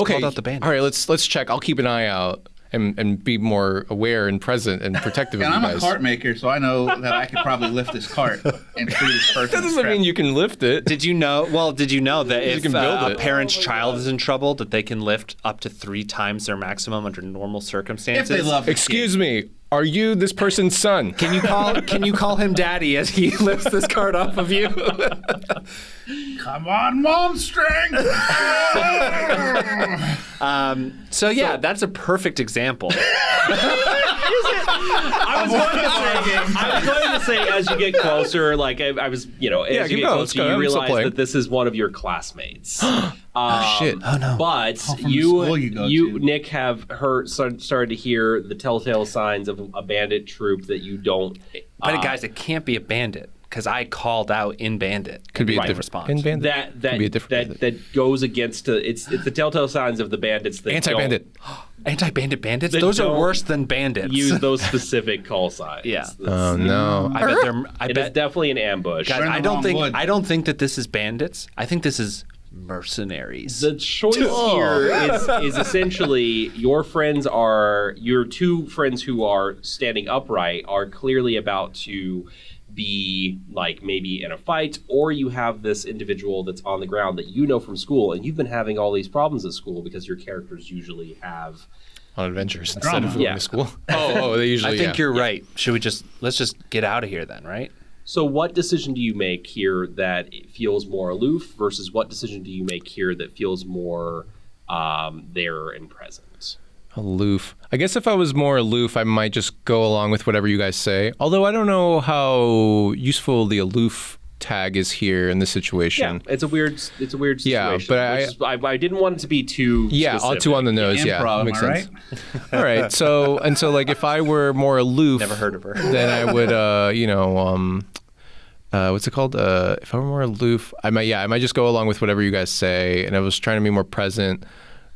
called out the bandits. All right, let's check. I'll keep an eye out. And be more aware and present and protective of you I'm guys. a cart maker, so I know that I could probably lift this cart and free this person. That doesn't mean you can lift it. Did you know that if can build a it. parent's child is in trouble, that they can lift up to 3 times their maximum under normal circumstances? If they love the Excuse me, are you this person's son? Can you call him daddy as he lifts this cart off of you? Come on, mom strength. So that's a perfect example. I was going to say, as you get closer, like as you get closer, you realize that this is one of your classmates. Shit! Oh no! But Nick, have started to hear the telltale signs of a bandit troop that you don't. But guys, it can't be a bandit because I called out in bandit. Could be a different response. In bandit. That goes against it's the telltale signs of the bandits that Anti-bandit. Anti-bandit bandits? Those are worse than bandits. Use those specific call signs. Yeah. Oh no! I bet it's definitely an ambush. Guys, I don't think that this is bandits. I think this is mercenaries. The choice here is essentially your two friends who are standing upright are clearly about to be like maybe in a fight, or you have this individual that's on the ground that you know from school, and you've been having all these problems at school because your characters usually have on adventures instead of going to school. Oh, they usually. I think you're right. Let's just get out of here then, right? So what decision do you make here that feels more aloof versus what decision do you make here that feels more there and present? Aloof. I guess if I was more aloof, I might just go along with whatever you guys say. Although I don't know how useful the aloof tag is here in this situation. Yeah, it's a weird situation. Yeah, but I didn't want it to be too specific. Too on the nose. Improv, makes am I sense. All right. So like if I were more aloof, never heard of her. Then I would what's it called? If I were more aloof, I might just go along with whatever you guys say, and I was trying to be more present.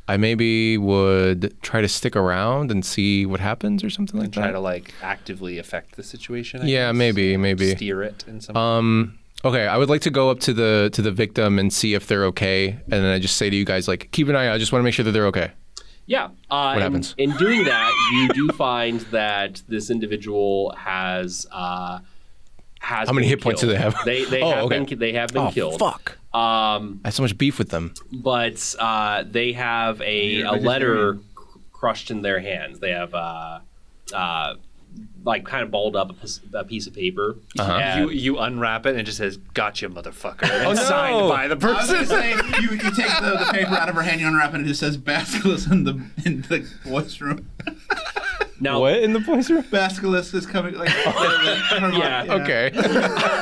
I maybe would try to stick around and see what happens or something like that. Try to like actively affect the situation. I guess. Maybe steer it in some. Okay, I would like to go up to the victim and see if they're okay, and then I just say to you guys like, keep an eye out. I just want to make sure that they're okay. Yeah. What happens? In doing that, you do find that this individual has how many hit points do they have? They have been killed. Fuck. I have so much beef with them. But they have a letter crushed in their hands. They have like kind of balled up a piece of paper. You unwrap it and it just says "Gotcha, motherfucker," and it's signed by the person. I was going to say, you take the paper out of her hand, you unwrap it, and it just says "Basilisk" in the voice room. Now, what in the boys' room? Basilisk is coming. Like, yeah. Okay.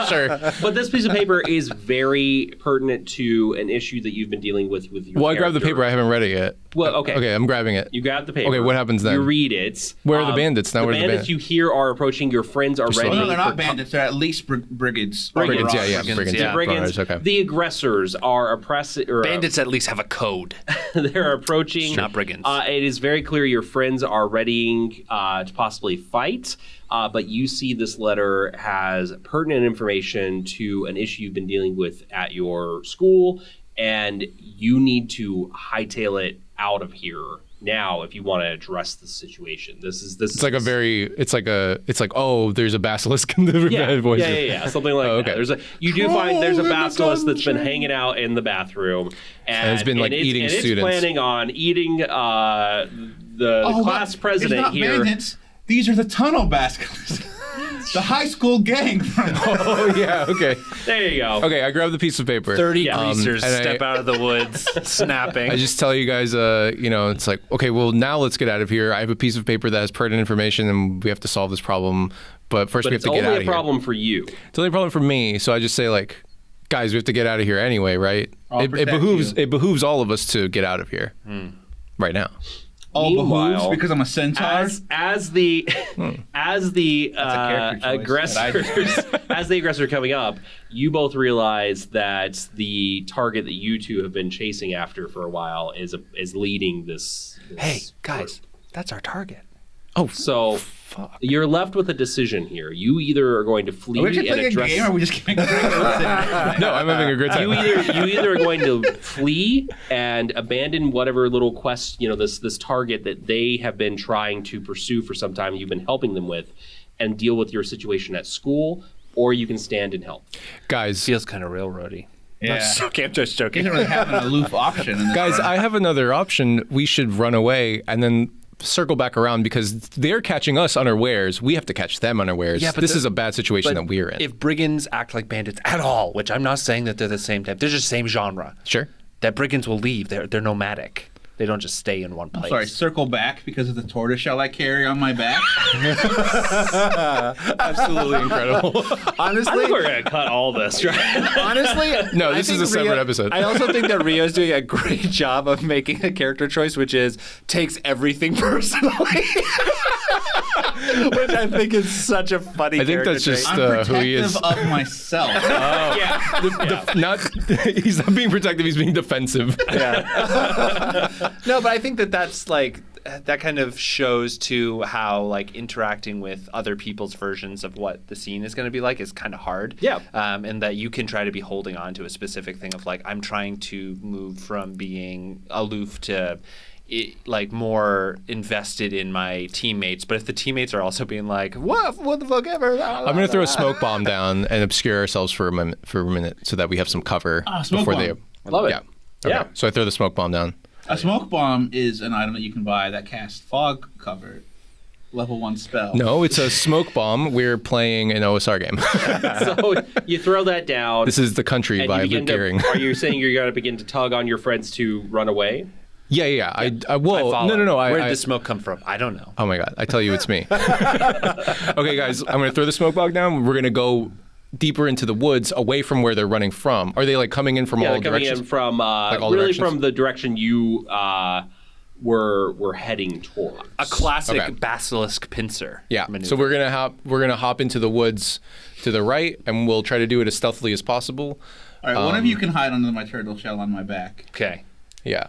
Sure. But this piece of paper is very pertinent to an issue that you've been dealing with your Well, I grabbed the character. paper. I haven't read it yet. Well, okay. Okay, I'm grabbing it. You grab the paper. Okay, what happens then? You read it. Where are the bandits? Now the where's the bandits bandits? you hear are approaching. Your friends are ready. No, they're not for bandits. They're at least brigands. Brigands, yeah. Brigands. Yeah. Brigands. Okay. The aggressors are oppressing. Bandits at least have a code. They're approaching. Not brigands. It is very clear your friends are readying to possibly fight. But you see this letter has pertinent information to an issue you've been dealing with at your school, and you need to hightail it out of here now if you want to address the situation. It's like oh, there's a basilisk in the boys' room. Yeah, something like that. You do find there's a basilisk that's been hanging out in the bathroom, and it's been eating and students. It's planning on eating the class president it's not here. Bandits. These are the tunnel basilisks. The high school gang. Oh yeah, okay. There you go. Okay, I grabbed the piece of paper. 30 greasers step out of the woods, snapping. I just tell you guys, it's like, okay, well, now let's get out of here. I have a piece of paper that has pertinent information, and we have to solve this problem. But first, we have to get out of here. It's only a problem for you. It's only a problem for me. So I just say, guys, we have to get out of here anyway, right? It behooves all of us to get out of here right now. All behooves because I'm a centaur. As the aggressor coming up, you both realize that the target that you two have been chasing after for a while is leading this. Hey guys, that's our target. Oh, so you're left with a decision here. You either are going to flee Are we actually and playing address. a game? Or are we just getting No, I'm having a great time. You either are going to flee and abandon whatever little quest, this target that they have been trying to pursue for some time, you've been helping them with, and deal with your situation at school, or you can stand and help. Guys, feels kind of railroady. Yeah. I'm just joking. You don't really have an aloof option. In this Guys, part. I have another option. We should run away and then circle back around because they're catching us unawares. We have to catch them unawares. Yeah, but this is a bad situation that we're in. If brigands act like bandits at all, which I'm not saying that they're the same type, they're just the same genre. Sure. That brigands will leave. They're nomadic. They don't just stay in one place. I'm sorry, circle back because of the tortoiseshell I carry on my back. Absolutely incredible. Honestly, I think we're going to cut all this, right? Honestly, no, this is a separate episode. I also think that Rio's doing a great job of making a character choice, which is takes everything personally. Which I think is such a funny. I think that's just who he is. I'm protective of myself. He's not being protective. He's being defensive. Yeah. No, but I think that's that kind of shows to how interacting with other people's versions of what the scene is going to be like is kind of hard. Yeah. And that you can try to be holding on to a specific thing of I'm trying to move from being aloof to more invested in my teammates. But if the teammates are also being what the fuck ever. I'm going to throw a smoke bomb down and obscure ourselves for a minute so that we have some cover before they. Love it. Yeah. Okay. Yeah. So I throw the smoke bomb down. A smoke bomb is an item that you can buy that casts fog cover. Level 1 spell. No, it's a smoke bomb. We're playing an OSR game. So you throw that down. This is The Country and by you Luke begin Gehring. Are you saying you're going to begin to tug on your friends to run away? Yeah. I follow. No. Where did the smoke come from? I don't know. Oh my God. I tell you, it's me. Okay, guys, I'm going to throw the smoke bomb down. We're going to go deeper into the woods away from where they're running from. Are they coming in from all directions? directions? In from all really directions? from the direction you were heading toward. A classic basilisk pincer. Yeah. maneuver. So we're gonna hop into the woods to the right, and we'll try to do it as stealthily as possible. All right, one of you can hide under my turtle shell on my back. Okay. Yeah.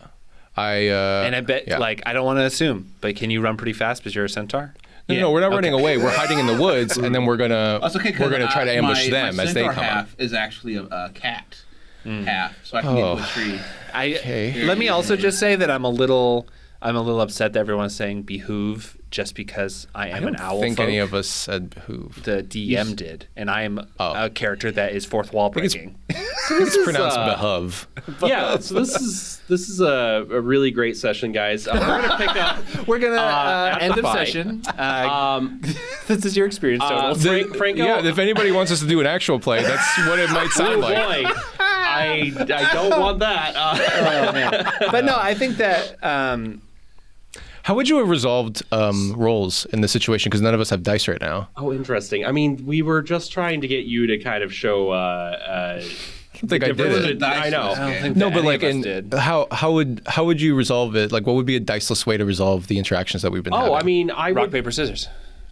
And I bet I don't want to assume, but can you run pretty fast because you're a centaur? No, we're not running away. We're hiding in the woods, and then we're gonna try to ambush them my as they centaur come up. half is actually a cat half, so I can get to a tree. Let me also just say that I'm a little upset that everyone's saying behoove just because I am an owl. I don't think folk. any of us said behoove. The DM did, and I am a character that is fourth wall breaking. It's pronounced behove. Yeah, so this is a really great session, guys. We're gonna pick up. We're gonna end of fight. session. This is your experience total. Franco. Yeah, if anybody wants us to do an actual play, that's what it might sound like. Boy, I don't want that. Oh, man. But no, I think that How would you have resolved rolls in this situation? Because none of us have dice right now. Oh, interesting. I mean, we were just trying to get you to kind of show. I don't think I did it. I know. I don't think No, that but any like, of us did. how would you resolve it? Like, what would be a diceless way to resolve the interactions that we've been having? Oh, I mean, I Rock, would. paper, scissors.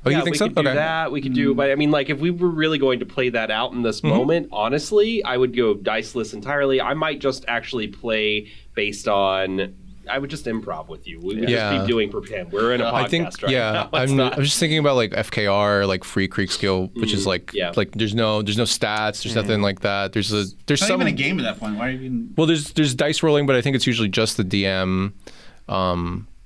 Oh, you Yeah, think we so? could do that. We could do, but I mean, like, if we were really going to play that out in this moment, honestly, I would go diceless entirely. I might just actually play based on. I would just improv with you. We would just be doing pretend. We're in a podcast I think, right now. I'm just thinking about like FKR, like Free Creek skill, which is like there's no stats, there's nothing like that. There's Not some even a game at that point. Why are you even? Well, there's dice rolling, but I think it's usually just the DM.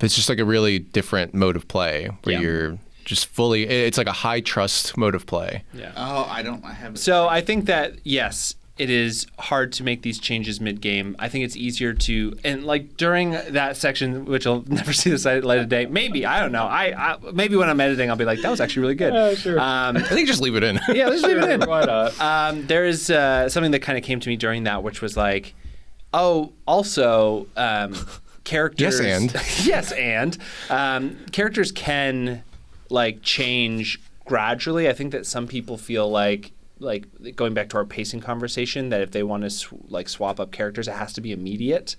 It's just like a really different mode of play where you're just fully. It's like a high trust mode of play. Yeah. Oh, I haven't. So I think that yes, it is hard to make these changes mid-game. I think it's easier to, and like during that section, which I'll never see the light of day. Maybe, I don't know. I maybe when I'm editing, I'll be like, that was actually really good. Sure. I think just leave it in. Yeah, let's leave it in. Why not? There is something that kind of came to me during that, which was like, oh, also characters. Yes, and characters can like change gradually. I think that some people feel like going back to our pacing conversation, that if they want to swap up characters, it has to be immediate.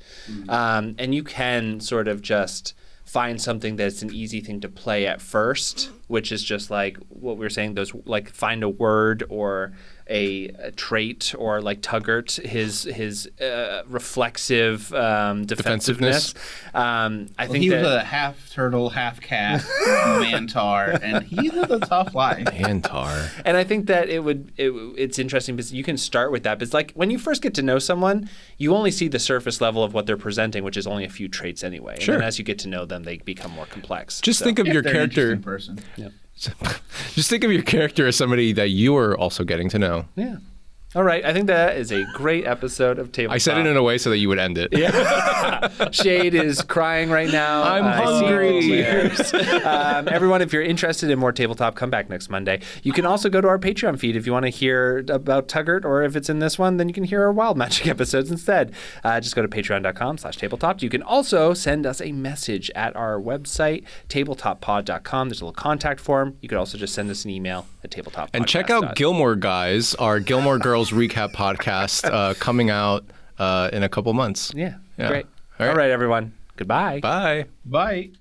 And you can sort of just find something that's an easy thing to play at first, which is just like what we were saying, those like find a word or a trait, or like Tuggart, his reflexive defensiveness. I think he that was a half turtle, half cat mantar, and he lived a tough life. Mantar. And I think that it's interesting because you can start with that. But it's like when you first get to know someone, you only see the surface level of what they're presenting, which is only a few traits anyway. Sure. And then as you get to know them, they become more complex. Just think of your character. Person. Yeah. Just think of your character as somebody that you are also getting to know. Yeah. All right. I think that is a great episode of Tabletop. I said it in a way so that you would end it. Yeah. Shade is crying right now. I'm I hungry. see the tears. Everyone, if you're interested in more Tabletop, come back next Monday. You can also go to our Patreon feed if you want to hear about Tuggart, or if it's in this one, then you can hear our Wild Magic episodes instead. Just go to patreon.com/tabletop. You can also send us a message at our website, tabletopod.com. There's a little contact form. You could also just send us an email at tabletop. And check out Gilmore Guys, our Gilmore Girls recap podcast coming out in a couple months. Yeah. Great. All right, everyone. Goodbye. Bye. Bye.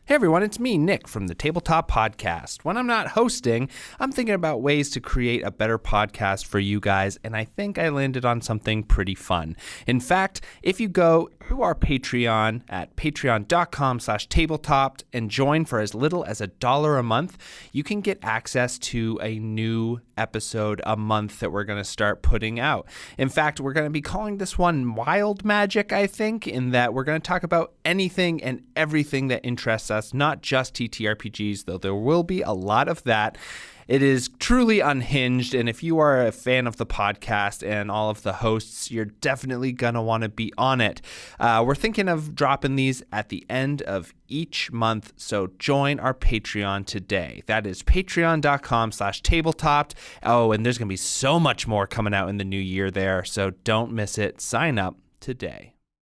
Hey everyone, it's me, Nick, from the Tabletop Podcast. When I'm not hosting, I'm thinking about ways to create a better podcast for you guys, and I think I landed on something pretty fun. In fact, if you go to our Patreon at patreon.com/tabletop and join for as little as $1 a month, you can get access to a new episode a month that we're going to start putting out. In fact, we're going to be calling this one Wild Magic, I think, in that we're going to talk about anything and everything that interests us, not just TTRPGs, though there will be a lot of that. It is truly unhinged, and if you are a fan of the podcast and all of the hosts, you're definitely going to want to be on it. We're thinking of dropping these at the end of each month, so join our Patreon today. That is patreon.com/tabletop. Oh, and there's going to be so much more coming out in the new year there, so don't miss it. Sign up today.